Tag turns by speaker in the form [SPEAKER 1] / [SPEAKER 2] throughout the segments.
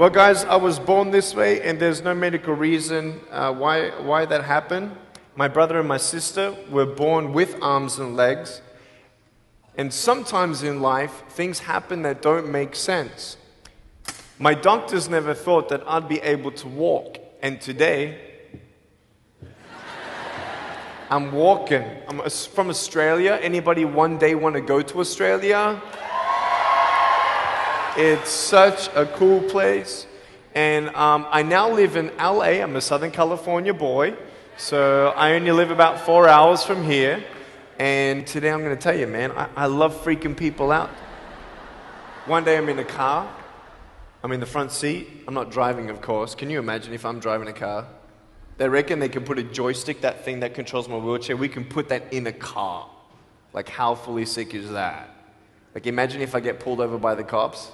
[SPEAKER 1] Well, guys, I was born this way, and there's no medical reason why that happened. My brother and my sister were born with arms and legs, and sometimes in life, things happen that don't make sense. My doctors never thought that I'd be able to walk, and today, I'm walking. I'm from Australia. Anybody one day want to go to Australia? It's such a cool place. And I now live in LA. I'm a Southern California boy. So I only live about 4 hours from here. And today I'm going to tell you, man, I love freaking people out. One day I'm in a car. I'm in the front seat. I'm not driving, of course. Can you imagine if I'm driving a car? They reckon they can put a joystick, that thing that controls my wheelchair, we can put that in a car. Like, how fully sick is that? Like, imagine if I get pulled over by the cops.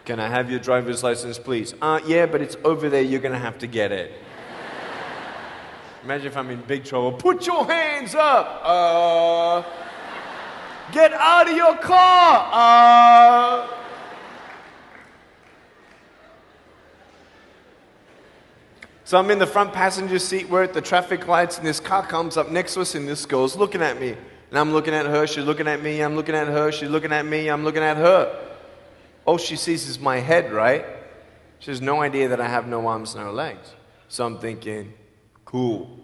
[SPEAKER 1] Can I have your driver's license, please? Yeah, but it's over there, you're going to have to get it. Imagine if I'm in big trouble. Put your hands up! Get out of your car! So I'm in the front passenger seat, we're at the traffic lights, and this car comes up next to us, and this girl's looking at me. And I'm looking at her, she's looking at me, I'm looking at her, she's looking at me, I'm looking at her. All she sees is my head, right? She has no idea that I have no arms, no legs. So I'm thinking, cool.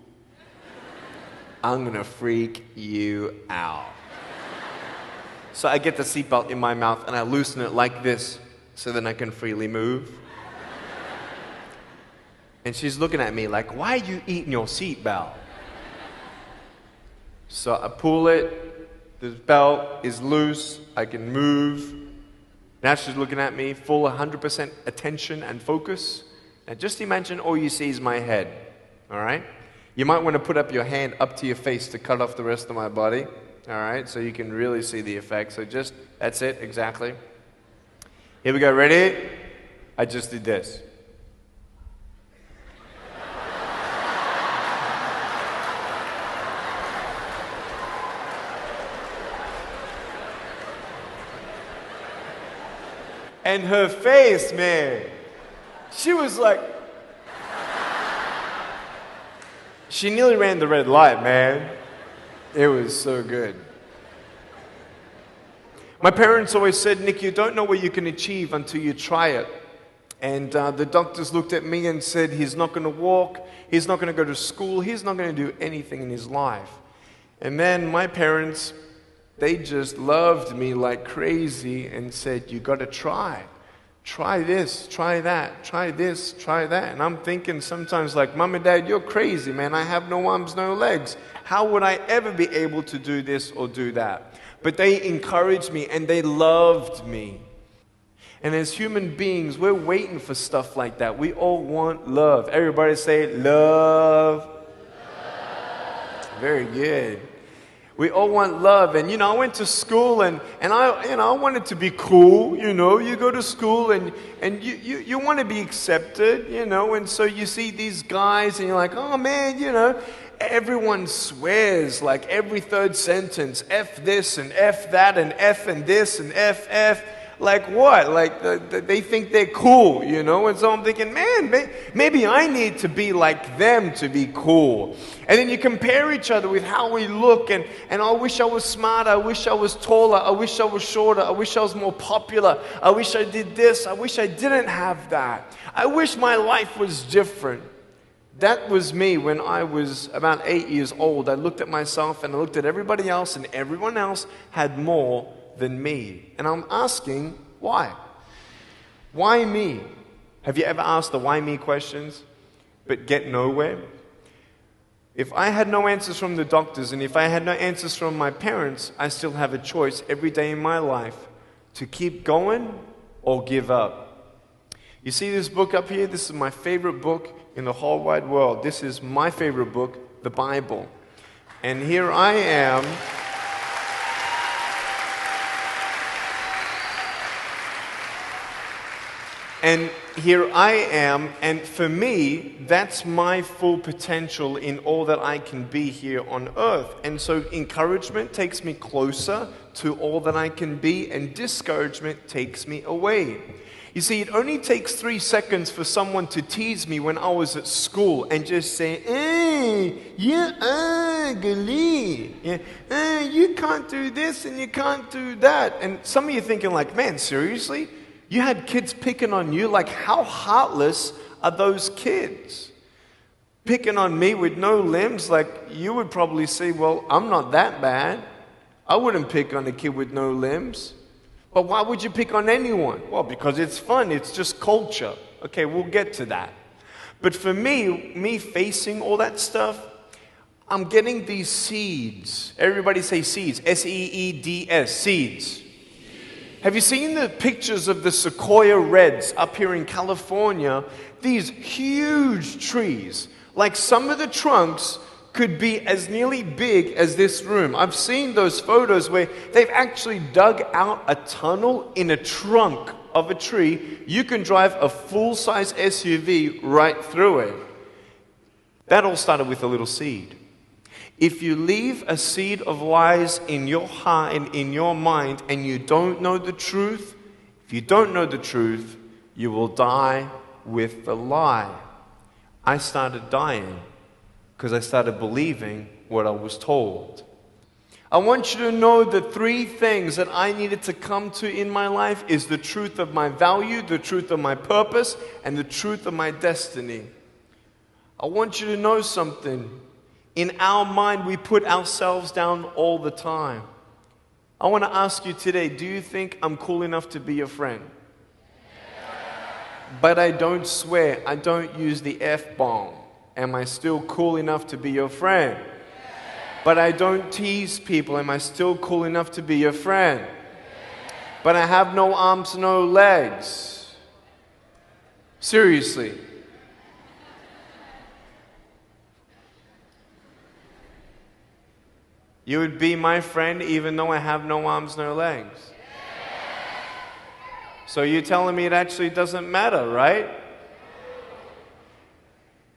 [SPEAKER 1] I'm gonna freak you out. So I get the seatbelt in my mouth and I loosen it like this so then I can freely move. And she's looking at me like, why are you eating your seatbelt? So I pull it, the belt is loose, I can move. Now she's looking at me, full 100% attention and focus. Now just imagine all you see is my head, all right? You might want to put up your hand up to your face to cut off the rest of my body, all right? So you can really see the effect. So just, that's it, exactly. Here we go, ready? I just did this. And her face, man, she was like, she nearly ran the red light, man. It was so good. My parents always said, Nick, you don't know what you can achieve until you try it. And the doctors looked at me and said, he's not going to walk, he's not going to go to school, he's not going to do anything in his life. And then my parents, they just loved me like crazy and said, you got to try. Try this, try that, try this, try that. And I'm thinking sometimes like, Mom and Dad, you're crazy, man. I have no arms, no legs. How would I ever be able to do this or do that? But they encouraged me and they loved me. And as human beings, we're waiting for stuff like that. We all want love. Everybody say love. Very good. We all want love. And, I went to school and I wanted to be cool, You go to school and you want to be accepted, And so you see these guys and you're like, oh, man, everyone swears like every third sentence, F this and F that and F and this and F. Like what? Like they think they're cool, And so I'm thinking, man, maybe I need to be like them to be cool. And then you compare each other with how we look, and I wish I was smarter, I wish I was taller, I wish I was shorter, I wish I was more popular, I wish I did this, I wish I didn't have that. I wish my life was different. That was me when I was about 8 years old. I looked at myself and I looked at everybody else, and everyone else had more than me. And I'm asking, why? Why me? Have you ever asked the why me questions, but get nowhere? If I had no answers from the doctors, and if I had no answers from my parents, I still have a choice every day in my life to keep going or give up. You see this book up here? This is my favorite book in the whole wide world. This is my favorite book, the Bible. And here I am. And here I am, and for me, that's my full potential in all that I can be here on earth. And so encouragement takes me closer to all that I can be, and discouragement takes me away. You see, it only takes 3 seconds for someone to tease me when I was at school and just say, you're ugly. Yeah, you can't do this and you can't do that. And some of you thinking like, man, seriously? You had kids picking on you? Like, how heartless are those kids? Picking on me with no limbs, like you would probably say, well, I'm not that bad. I wouldn't pick on a kid with no limbs. But why would you pick on anyone? Well, because it's fun. It's just culture. Okay, we'll get to that. But for me facing all that stuff, I'm getting these seeds. Everybody say seeds. S-E-E-D-S, seeds. Have you seen the pictures of the sequoia reds up here in California? These huge trees. Like some of the trunks could be as nearly big as this room. I've seen those photos where they've actually dug out a tunnel in a trunk of a tree. You can drive a full-size SUV right through it. That all started with a little seed. If you leave a seed of lies in your heart and in your mind and you don't know the truth, if you don't know the truth, you will die with the lie. I started dying because I started believing what I was told. I want you to know the 3 things that I needed to come to in my life is the truth of my value, the truth of my purpose, and the truth of my destiny. I want you to know something. In our mind, we put ourselves down all the time. I want to ask you today, do you think I'm cool enough to be your friend? But I don't swear, I don't use the F-bomb. Am I still cool enough to be your friend? But I don't tease people. Am I still cool enough to be your friend? But I have no arms, no legs. Seriously. You would be my friend even though I have no arms, no legs. So you're telling me it actually doesn't matter, right?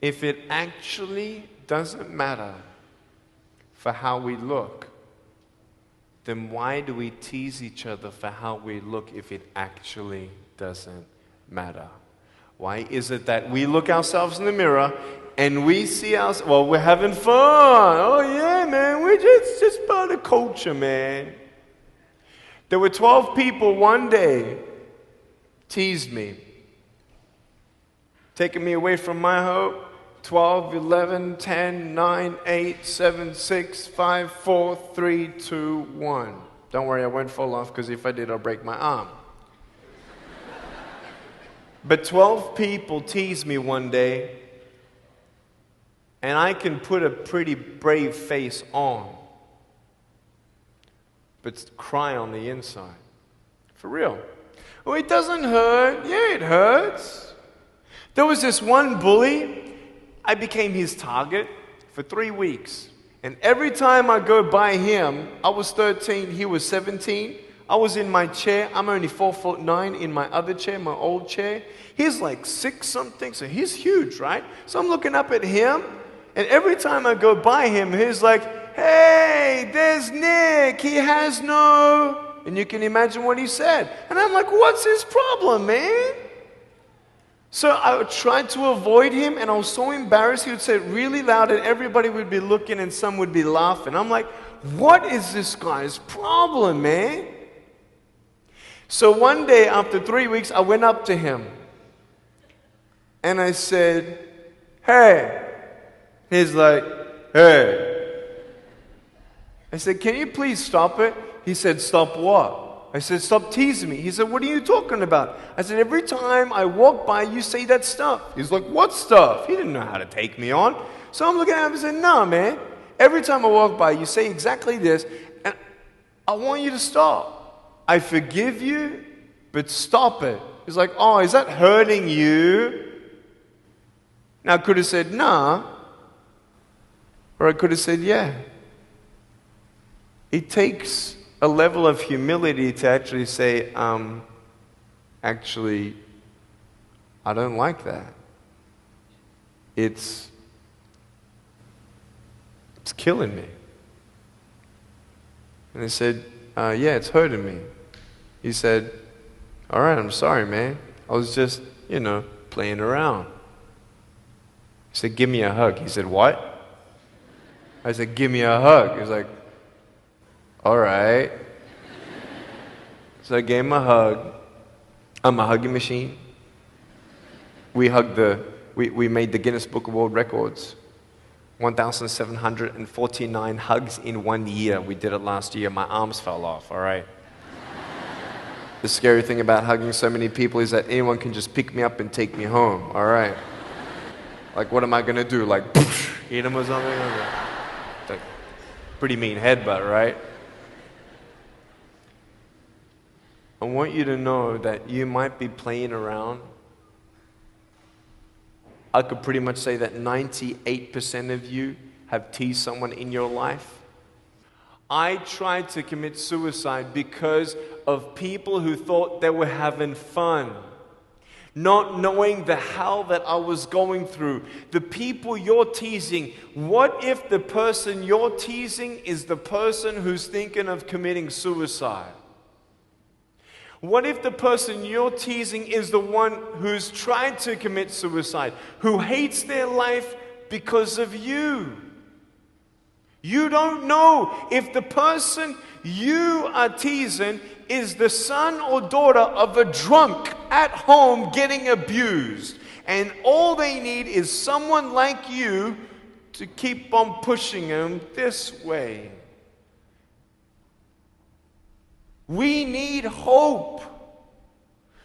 [SPEAKER 1] If it actually doesn't matter for how we look, then why do we tease each other for how we look if it actually doesn't matter? Why is it that we look ourselves in the mirror and we see ourselves, well, we're having fun. Oh yeah, man, we're just part of culture, man. There were 12 people one day teased me, taking me away from my hope. 12, 11, 10, 9, 8, 7, 6, 5, 4, 3, 2, 1. Don't worry, I won't fall off because if I did, I'll break my arm. But 12 people teased me one day, and I can put a pretty brave face on, but cry on the inside. For real. Oh, it doesn't hurt. Yeah, it hurts. There was this one bully. I became his target for 3 weeks. And every time I go by him, I was 13, he was 17. I was in my chair. I'm only 4'9" in my other chair, my old chair. He's like 6 something, so he's huge, right? So I'm looking up at him, and every time I go by him, he's like, hey, there's Nick. He has no... And you can imagine what he said. And I'm like, what's his problem, man? So I tried to avoid him, and I was so embarrassed. He would say it really loud, and everybody would be looking, and some would be laughing. I'm like, what is this guy's problem, man? So one day, after 3 weeks, I went up to him, and I said, hey. He's like, hey. I said, can you please stop it? He said, stop what? I said, stop teasing me. He said, what are you talking about? I said, every time I walk by, you say that stuff. He's like, what stuff? He didn't know how to take me on. So I'm looking at him and said, nah, man. Every time I walk by, you say exactly this, and I want you to stop. I forgive you, but stop it. He's like, oh, is that hurting you? Now, I could have said, nah. Or I could have said, yeah. It takes a level of humility to actually say, actually, I don't like that. It's killing me. And I said, yeah, it's hurting me. He said, all right, I'm sorry, man. I was just, playing around. He said, give me a hug. He said, what? I said, give me a hug. He's like, all right. So I gave him a hug. I'm a hugging machine. We made the Guinness Book of World Records. 1,749 hugs in 1 year. We did it last year. My arms fell off, all right? The scary thing about hugging so many people is that anyone can just pick me up and take me home, all right? Like, what am I going to do? Like, eat them or something? It's like, pretty mean headbutt, right? I want you to know that you might be playing around. I could pretty much say that 98% of you have teased someone in your life. I tried to commit suicide because of people who thought they were having fun, not knowing the hell that I was going through. The people you're teasing, what if the person you're teasing is the person who's thinking of committing suicide? What if the person you're teasing is the one who's tried to commit suicide, who hates their life because of you? You don't know if the person you are teasing is the son or daughter of a drunk at home getting abused. And all they need is someone like you to keep on pushing them this way. We need hope.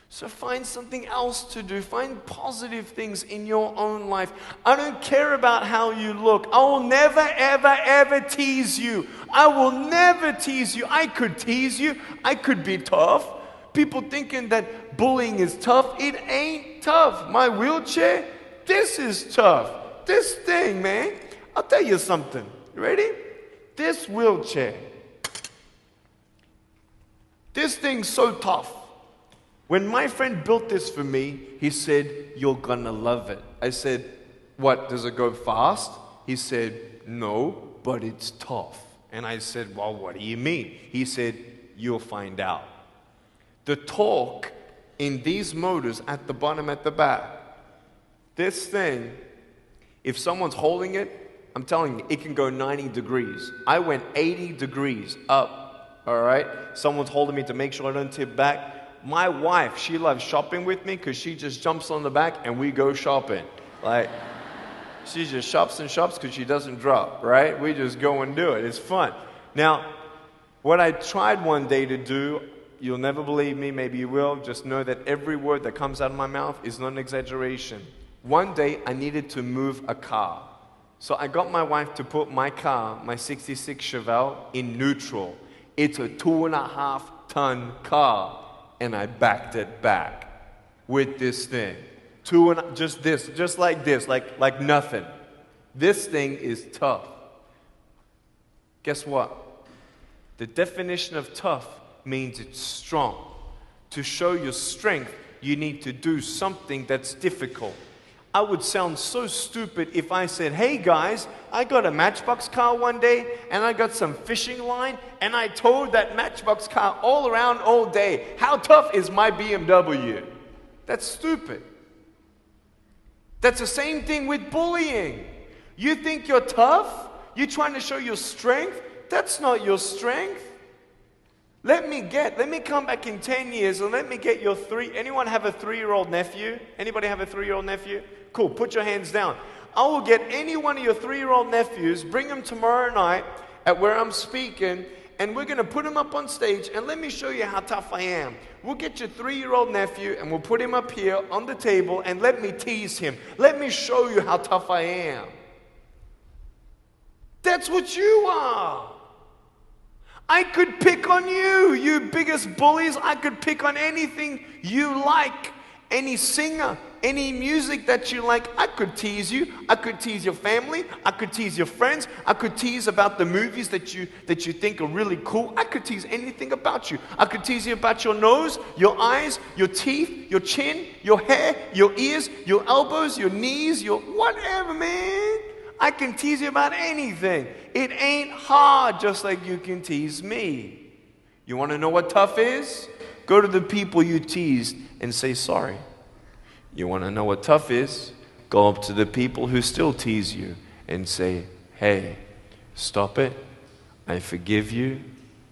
[SPEAKER 1] So find something else to do. Find positive things in your own life. I don't care about how you look. I will never, ever, ever tease you. I will never tease you. I could tease you. I could be tough. People thinking that bullying is tough. It ain't tough. My wheelchair, this is tough. This thing, man. I'll tell you something. You ready? This wheelchair. This thing's so tough. When my friend built this for me, he said, you're gonna love it. I said, what, does it go fast? He said, no, but it's tough. And I said, well, what do you mean? He said, you'll find out. The torque in these motors at the bottom, at the back, this thing, if someone's holding it, I'm telling you, it can go 90 degrees. I went 80 degrees up. All right? Someone's holding me to make sure I don't tip back. My wife, she loves shopping with me because she just jumps on the back and we go shopping. Like, she just shops and shops because she doesn't drop, right? We just go and do it. It's fun. Now, what I tried one day to do, you'll never believe me, maybe you will, just know that every word that comes out of my mouth is not an exaggeration. One day, I needed to move a car. So I got my wife to put my car, my 66 Chevelle, in neutral. It's a 2.5-ton car, and I backed it back with this thing. Just like this, like nothing. This thing is tough. Guess what? The definition of tough means it's strong. To show your strength, you need to do something that's difficult. I would sound so stupid if I said, hey guys, I got a Matchbox car one day and I got some fishing line and I towed that Matchbox car all around all day. How tough is my BMW? That's stupid. That's the same thing with bullying. You think you're tough? You're trying to show your strength? That's not your strength. Let me come back in 10 years and let me get your anyone have a 3-year-old nephew? Anybody have a 3-year-old nephew? Cool, put your hands down. I will get any one of your 3-year-old nephews, bring them tomorrow night at where I'm speaking, and we're going to put him up on stage, and let me show you how tough I am. We'll get your 3-year-old nephew, and we'll put him up here on the table, and let me tease him. Let me show you how tough I am. That's what you are. I could pick on you, you biggest bullies. I could pick on anything you like. Any singer, any music that you like, I could tease you. I could tease your family. I could tease your friends. I could tease about the movies that you think are really cool. I could tease anything about you. I could tease you about your nose, your eyes, your teeth, your chin, your hair, your ears, your elbows, your knees, your whatever, man. I can tease you about anything. It ain't hard, just like you can tease me. You want to know what tough is? Go to the people you teased and say sorry. You want to know what tough is? Go up to the people who still tease you and say, hey, stop it. I forgive you,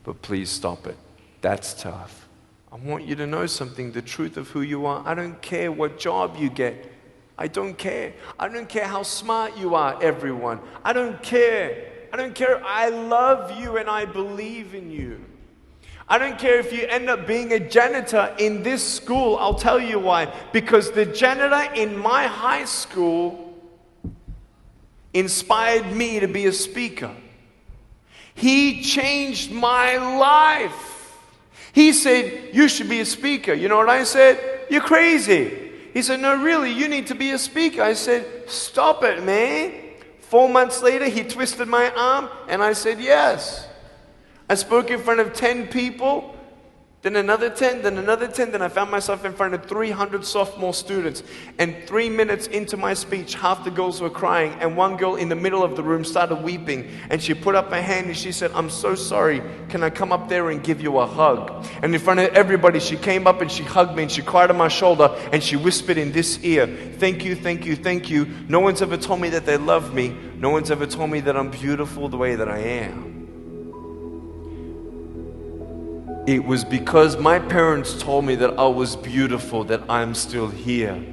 [SPEAKER 1] but please stop it. That's tough. I want you to know something, the truth of who you are. I don't care what job you get. I don't care. I don't care how smart you are, everyone. I don't care. I don't care. I love you and I believe in you. I don't care if you end up being a janitor in this school. I'll tell you why. Because the janitor in my high school inspired me to be a speaker. He changed my life. He said, you should be a speaker. You know what I said? You're crazy. He said, no, really, you need to be a speaker. I said, stop it, man. 4 months later, he twisted my arm, and I said, yes. I spoke in front of 10 people, then another 10, then another 10, then I found myself in front of 300 sophomore students. And 3 minutes into my speech, half the girls were crying, and one girl in the middle of the room started weeping, and she put up her hand and she said, I'm so sorry, can I come up there and give you a hug? And in front of everybody, she came up and she hugged me and she cried on my shoulder and she whispered in this ear, thank you, thank you, thank you. No one's ever told me that they love me. No one's ever told me that I'm beautiful the way that I am. It was because my parents told me that I was beautiful that I'm still here.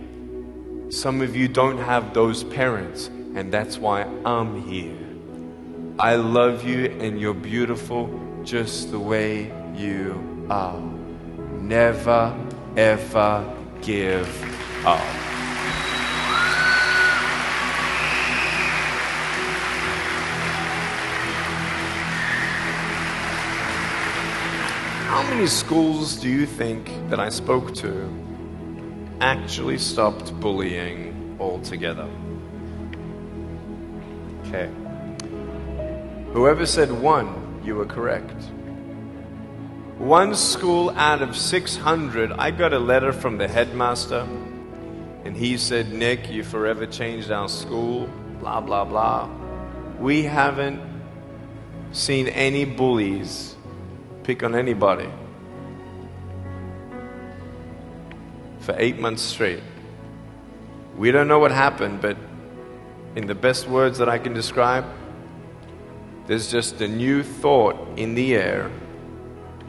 [SPEAKER 1] Some of you don't have those parents, and that's why I'm here. I love you, and you're beautiful just the way you are. Never, ever give up. How many schools do you think that I spoke to actually stopped bullying altogether? Okay. Whoever said 1, you were correct. One school out of 600, I got a letter from the headmaster, and he said, Nick, you forever changed our school, blah, blah, blah. We haven't seen any bullies pick on anybody for 8 months straight. We don't know what happened, but in the best words that I can describe, there's just a new thought in the air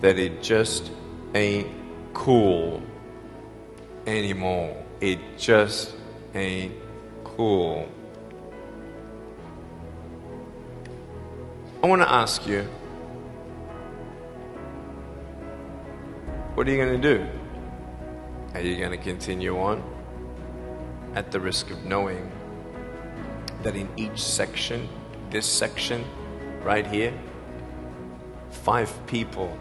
[SPEAKER 1] that it just ain't cool anymore. It just ain't cool. I want to ask you, what are you going to do? Are you going to continue on at the risk of knowing that in each section, this section right here, 5 people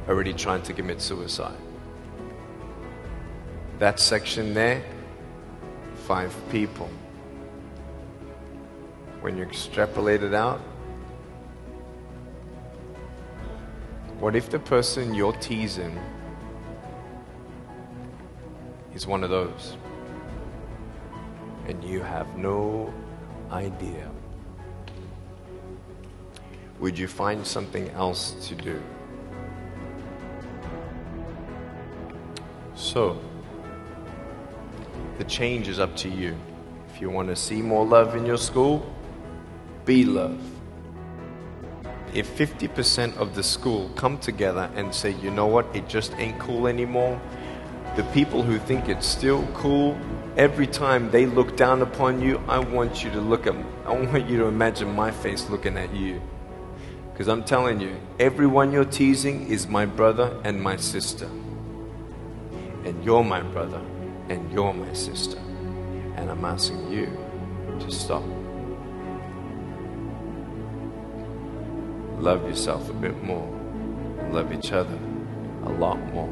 [SPEAKER 1] already trying to commit suicide? That section there, 5 people. When you extrapolate it out, what if the person you're teasing is one of those, and you have no idea? Would you find something else to do? So, the change is up to you. If you want to see more love in your school, be love. If 50% of the school come together and say, you know what, it just ain't cool anymore, the people who think it's still cool, every time they look down upon you, I want you to imagine my face looking at you. Because I'm telling you, everyone you're teasing is my brother and my sister. And you're my brother and you're my sister. And I'm asking you to stop. Love yourself a bit more. Love each other a lot more.